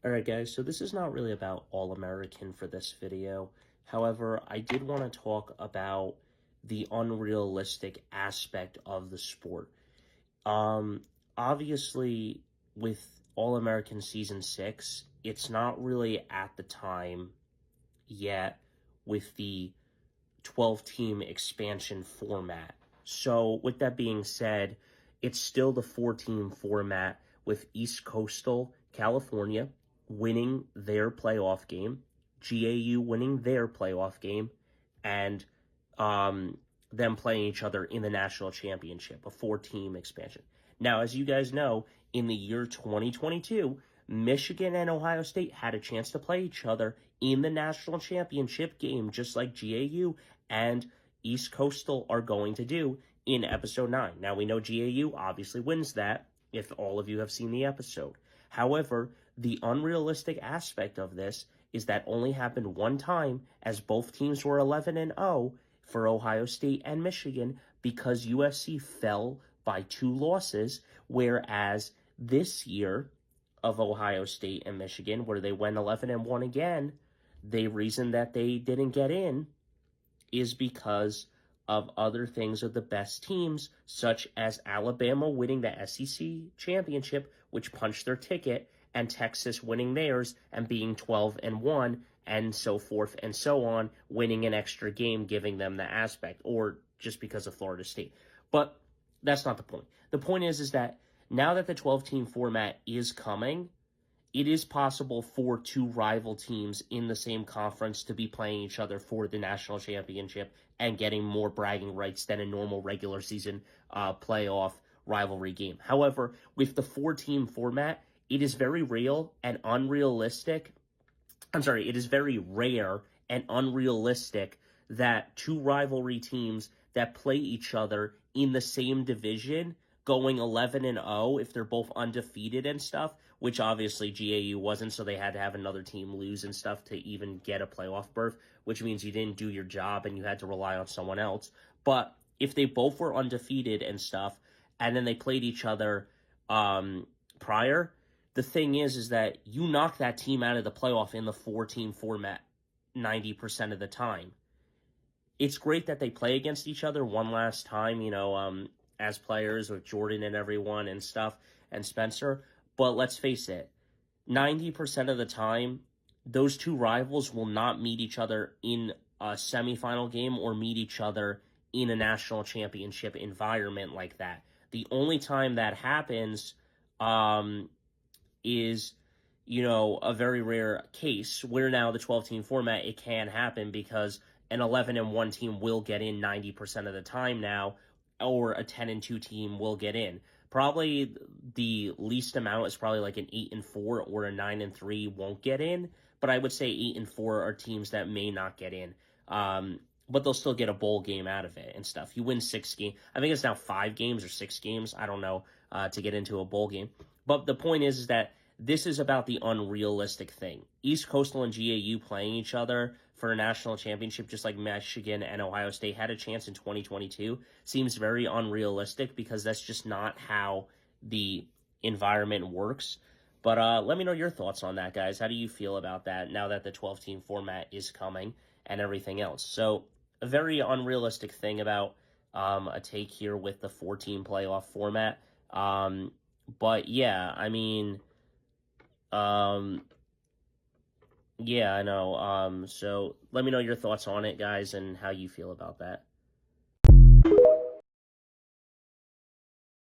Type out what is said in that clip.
Alright guys, so this is not really about All-American for this video. However, I did want to talk about the unrealistic aspect of the sport. Obviously, with All-American Season 6, it's not really at the time yet with the 12-team expansion format. So, with that being said, it's still the 4-team format with East Coastal California winning their playoff game, GAU winning their playoff game, and them playing each other in the national championship, a 4-team expansion. Now, as you guys know, in the year 2022, Michigan and Ohio State had a chance to play each other in the national championship game, just like GAU and East Coastal are going to do in episode 9. Now, we know GAU obviously wins that, if all of you have seen the episode. However, the unrealistic aspect of this is that only happened one time, as both teams were 11-0 for Ohio State and Michigan, because USC fell by 2 losses, whereas this year of Ohio State and Michigan, where they went 11-1 again, the reason that they didn't get in is because of other things of the best teams, such as Alabama winning the SEC championship, which punched their ticket, and Texas winning theirs and being 12-1, and so forth and so on, winning an extra game, giving them the aspect, or just because of Florida State. But that's not the point. The point is that now that the 12-team format is coming, it is possible for 2 rival teams in the same conference to be playing each other for the national championship and getting more bragging rights than a normal regular season playoff rivalry game. However, with the 4-team format, it is very real and unrealistic. It is very rare and unrealistic that 2 rivalry teams that play each other in the same division going 11-0 if they're both undefeated and stuff, which obviously GAU wasn't, so they had to have another team lose and stuff to even get a playoff berth, which means you didn't do your job and you had to rely on someone else. But if they both were undefeated and stuff, and then they played each other prior, the thing is that you knock that team out of the playoff in the 4-team format 90% of the time. It's great that they play against each other one last time, as players with Jordan and everyone and stuff and Spencer. But let's face it, 90% of the time, those 2 rivals will not meet each other in a semifinal game or meet each other in a national championship environment like that. The only time that happens is, a very rare case where now the 12-team format, it can happen because an 11-1 team will get in 90% of the time now, or a 10-2 team will get in. Probably the least amount is probably like an 8-4 or a 9-3 won't get in, but I would say 8-4 are teams that may not get in. But they'll still get a bowl game out of it and stuff. You win 6 games. I think it's now 5 games or 6 games. I don't know, to get into a bowl game. But the point is that this is about the unrealistic thing. East Coastal and GAU playing each other for a national championship, just like Michigan and Ohio State had a chance in 2022, seems very unrealistic because that's just not how the environment works. But let me know your thoughts on that, guys. How do you feel about that now that the 12-team format is coming and everything else? So a very unrealistic thing about a take here with the 4-team playoff format. But yeah, I mean, yeah, I know. So let me know your thoughts on it, guys, and how you feel about that.